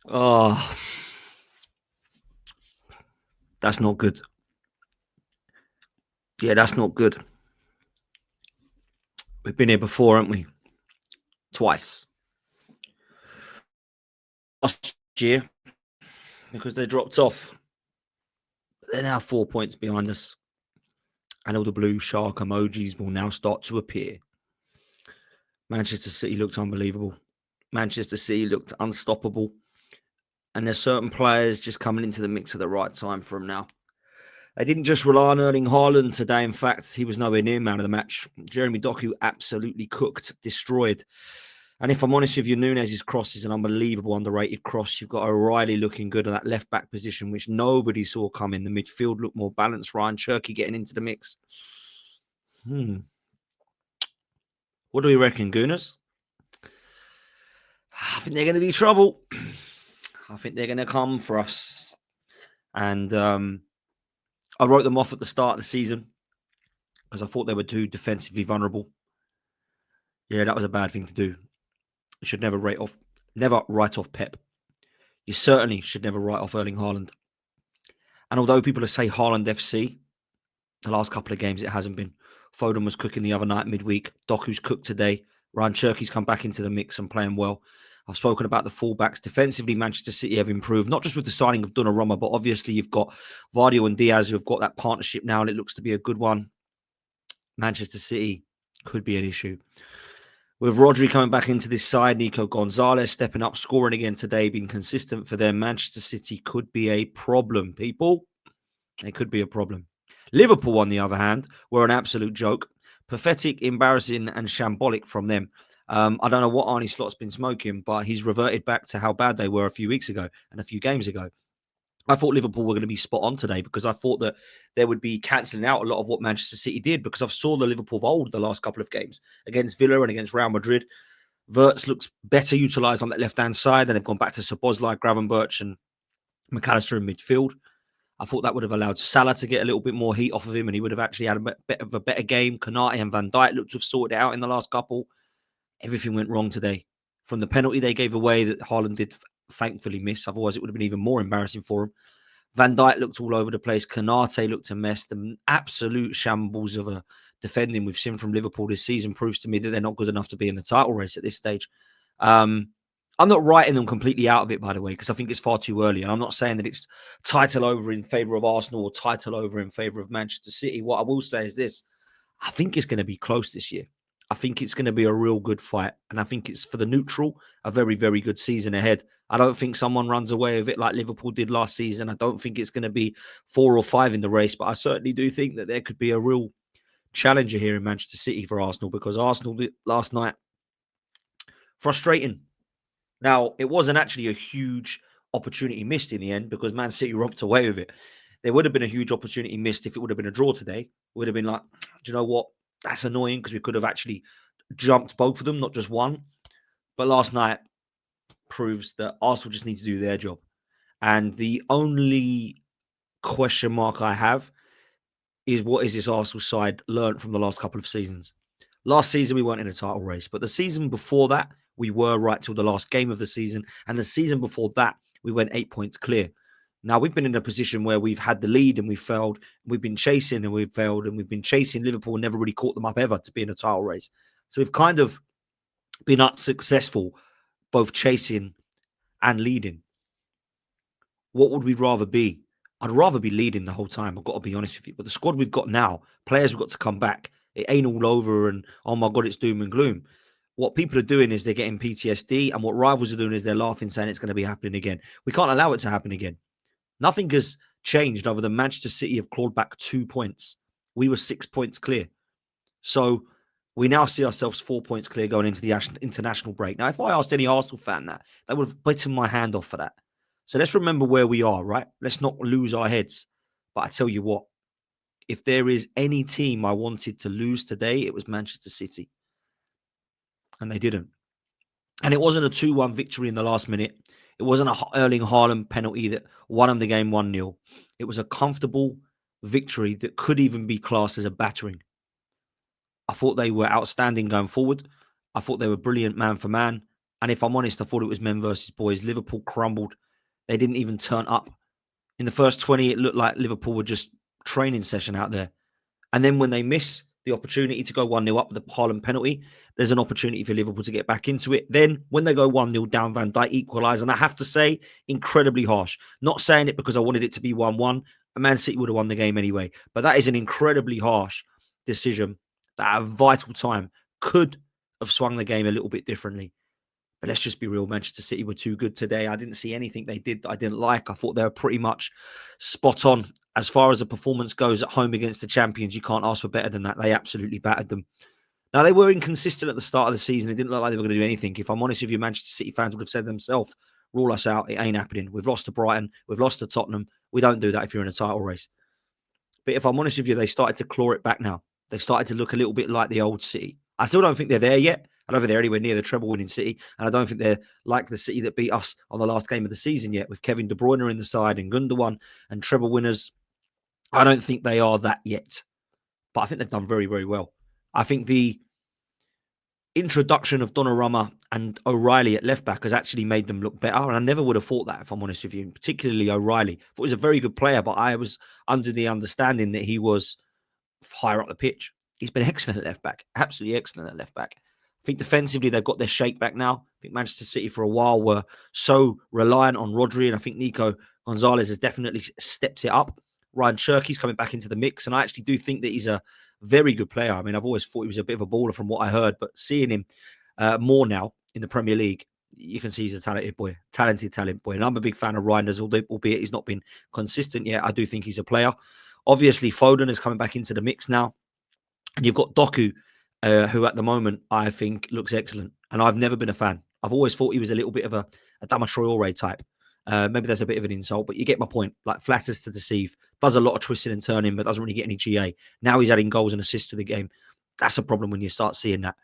Oh, that's not good. Yeah, that's not good. We've been here before, haven't we? Twice. Last year, because they dropped off. They're now 4 points behind us. And all the blue shark emojis will now start to appear. Manchester City looked unbelievable. Manchester City looked unstoppable. And there's certain players just coming into the mix at the right time for them now. They didn't just rely on Erling Haaland today. In fact, he was nowhere near man of the match. Jeremy Doku absolutely cooked, destroyed. And if I'm honest with you, Nunez's cross is an unbelievable underrated cross. You've got O'Reilly looking good at that left back position, which nobody saw coming. The midfield looked more balanced. Ryan Cherky getting into the mix. What do we reckon, Gooners? I think they're going to be trouble. I think they're going to come for us. And I wrote them off at the start of the season because I thought they were too defensively vulnerable. Yeah, that was a bad thing to do. You should never write off Pep. You certainly should never write off Erling Haaland. And although people say Haaland FC, the last couple of games it hasn't been. Foden was cooking the other night midweek. Doku's cooked today. Ryan Cherky's come back into the mix and playing well. I've spoken about the fullbacks. Defensively, Manchester City have improved, not just with the signing of Donnarumma, but obviously you've got Vardy and Diaz who have got that partnership now, and it looks to be a good one. Manchester City could be an issue. With Rodri coming back into this side, Nico Gonzalez stepping up, scoring again today, being consistent for them, Manchester City could be a problem, people. It could be a problem. Liverpool, on the other hand, were an absolute joke. Pathetic, embarrassing, and shambolic from them. I don't know what Arnie Slot's been smoking, but he's reverted back to how bad they were a few weeks ago and a few games ago. I thought Liverpool were going to be spot on today because I thought that they would be cancelling out a lot of what Manchester City did because I've saw the Liverpool of old the last couple of games against Villa and against Real Madrid. Wirtz looks better utilised on that left-hand side, and they've gone back to Szoboszlai, Gravenberch, and McAllister in midfield. I thought that would have allowed Salah to get a little bit more heat off of him, and he would have actually had a bit of a better game. Konate and Van Dijk looked to have sorted it out in the last couple. Everything went wrong today. From the penalty they gave away that Haaland did thankfully miss, otherwise it would have been even more embarrassing for him. Van Dijk looked all over the place. Konate looked a mess. The absolute shambles of a defending we've seen from Liverpool this season proves to me that they're not good enough to be in the title race at this stage. I'm not writing them completely out of it, by the way, because I think it's far too early. And I'm not saying that it's title over in favour of Arsenal or title over in favour of Manchester City. What I will say is this. I think it's going to be close this year. I think it's going to be a real good fight. And I think it's, for the neutral, a very, very good season ahead. I don't think someone runs away with it like Liverpool did last season. I don't think it's going to be 4 or 5 in the race. But I certainly do think that there could be a real challenger here in Manchester City for Arsenal, because Arsenal last night, frustrating. Now, it wasn't actually a huge opportunity missed in the end because Man City romped away with it. There would have been a huge opportunity missed if it would have been a draw today. It would have been like, do you know what? That's annoying because we could have actually jumped both of them, not just one. But last night proves that Arsenal just need to do their job. And the only question mark I have is, what is this Arsenal side learned from the last couple of seasons? Last season, we weren't in a title race, but the season before that, we were right till the last game of the season. And the season before that, we went 8 points clear. Now, we've been in a position where we've had the lead and we failed. We've been chasing and we've failed. And we've been chasing Liverpool and never really caught them up ever to be in a title race. So we've kind of been unsuccessful, both chasing and leading. What would we rather be? I'd rather be leading the whole time. I've got to be honest with you. But the squad we've got now, players we've got to come back. It ain't all over and, oh my God, it's doom and gloom. What people are doing is they're getting PTSD, and what rivals are doing is they're laughing, saying it's going to be happening again. We can't allow it to happen again. Nothing has changed other than Manchester City have clawed back 2 points. We were 6 points clear. So we now see ourselves 4 points clear going into the international break. Now, if I asked any Arsenal fan that, they would have bitten my hand off for that. So let's remember where we are, right? Let's not lose our heads. But I tell you what, if there is any team I wanted to lose today, it was Manchester City. And they didn't. And it wasn't a 2-1 victory in the last minute. It wasn't a Erling Haaland penalty that won them the game 1-0. It was a comfortable victory that could even be classed as a battering. I thought they were outstanding going forward. I thought they were brilliant man for man. And if I'm honest, I thought it was men versus boys. Liverpool crumbled. They didn't even turn up. In the first 20, it looked like Liverpool were just training session out there. And then when they miss the opportunity to go 1-0 up with the Haaland penalty, there's an opportunity for Liverpool to get back into it. Then when they go 1-0 down, Van Dijk equalise. And I have to say, incredibly harsh. Not saying it because I wanted it to be 1-1. Man City would have won the game anyway. But that is an incredibly harsh decision that at a vital time could have swung the game a little bit differently. But let's just be real. Manchester City were too good today. I didn't see anything they did that I didn't like. I thought they were pretty much spot on. As far as the performance goes at home against the champions, you can't ask for better than that. They absolutely battered them. Now, they were inconsistent at the start of the season. It didn't look like they were going to do anything. If I'm honest with you, Manchester City fans would have said themselves, rule us out. It ain't happening. We've lost to Brighton. We've lost to Tottenham. We don't do that if you're in a title race. But if I'm honest with you, they started to claw it back now. They've started to look a little bit like the old City. I still don't think they're there yet. I don't think they're anywhere near the treble-winning City, and I don't think they're like the City that beat us on the last game of the season yet, with Kevin De Bruyne in the side and Gundogan and treble winners. I don't think they are that yet, but I think they've done very, very well. I think the introduction of Donnarumma and O'Reilly at left-back has actually made them look better, and I never would have thought that, if I'm honest with you, particularly O'Reilly. I thought he was a very good player, but I was under the understanding that he was higher up the pitch. He's been excellent at left-back, absolutely excellent at left-back. I think defensively, they've got their shape back now. I think Manchester City for a while were so reliant on Rodri, and I think Nico Gonzalez has definitely stepped it up. Ryan Cherky's coming back into the mix, and I actually do think that he's a very good player. I mean, I've always thought he was a bit of a baller from what I heard, but seeing him more now in the Premier League, you can see he's a talented boy. And I'm a big fan of Reinders, albeit he's not been consistent yet. I do think he's a player. Obviously, Foden is coming back into the mix now. And you've got Doku, who at the moment I think looks excellent. And I've never been a fan. I've always thought he was a little bit of a Adama Traore type. Maybe that's a bit of an insult, but you get my point. Like, flatters to deceive, does a lot of twisting and turning, but doesn't really get any GA. Now he's adding goals and assists to the game. That's a problem when you start seeing that.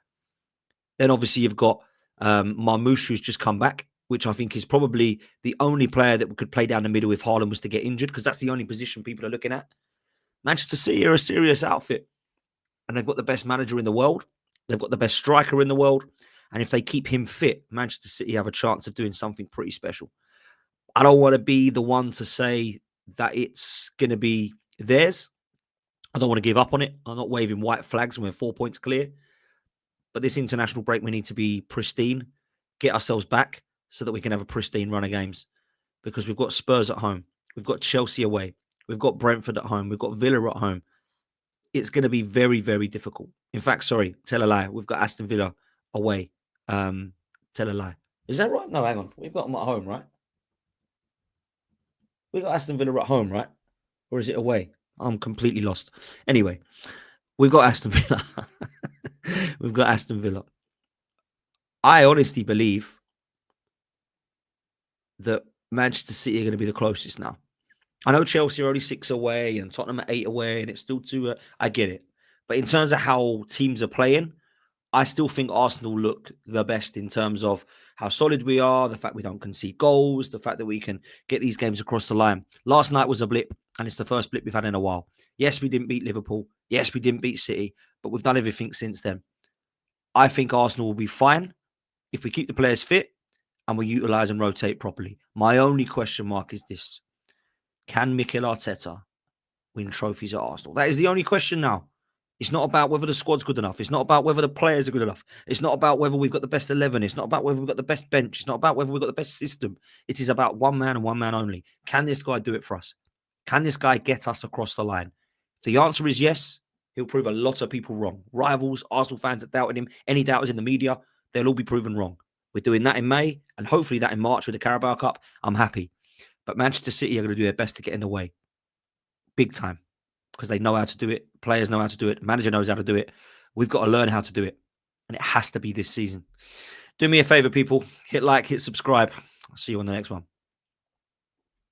Then obviously you've got Marmoush, who's just come back, which I think is probably the only player that could play down the middle if Haaland was to get injured, because that's the only position people are looking at. Manchester City are a serious outfit, and they've got the best manager in the world. They've got the best striker in the world. And if they keep him fit, Manchester City have a chance of doing something pretty special. I don't want to be the one to say that it's going to be theirs. I don't want to give up on it. I'm not waving white flags when we're 4 points clear. But this international break, we need to be pristine, get ourselves back so that we can have a pristine run of games. Because we've got Spurs at home. We've got Chelsea away. We've got Brentford at home. We've got Villa at home. It's going to be very, very difficult. In fact, sorry, tell a lie. We've got Aston Villa away. Tell a lie. Is that right? No, hang on. We've got them at home, right? We got Aston Villa at home, right? Or is it away? I'm completely lost. Anyway, we've got Aston Villa. We've got Aston Villa. I honestly believe that Manchester City are going to be the closest now. I know Chelsea are only 6 away and Tottenham are 8 away, and it's still 2. I get it. But in terms of how teams are playing, I still think Arsenal look the best in terms of how solid we are, the fact we don't concede goals, the fact that we can get these games across the line. Last night was a blip, and it's the first blip we've had in a while. Yes, we didn't beat Liverpool. Yes, we didn't beat City, but we've done everything since then. I think Arsenal will be fine if we keep the players fit and we utilise and rotate properly. My only question mark is this. Can Mikel Arteta win trophies at Arsenal? That is the only question now. It's not about whether the squad's good enough. It's not about whether the players are good enough. It's not about whether we've got the best 11. It's not about whether we've got the best bench. It's not about whether we've got the best system. It is about one man and one man only. Can this guy do it for us? Can this guy get us across the line? If the answer is yes, he'll prove a lot of people wrong. Rivals, Arsenal fans that doubted him, any doubters in the media, they'll all be proven wrong. We're doing that in May and hopefully that in March with the Carabao Cup. I'm happy. But Manchester City are going to do their best to get in the way. Big time. Because they know how to do it. Players know how to do it. Manager knows how to do it. We've got to learn how to do it. And it has to be this season. Do me a favor, people. Hit like, hit subscribe. I'll see you on the next one.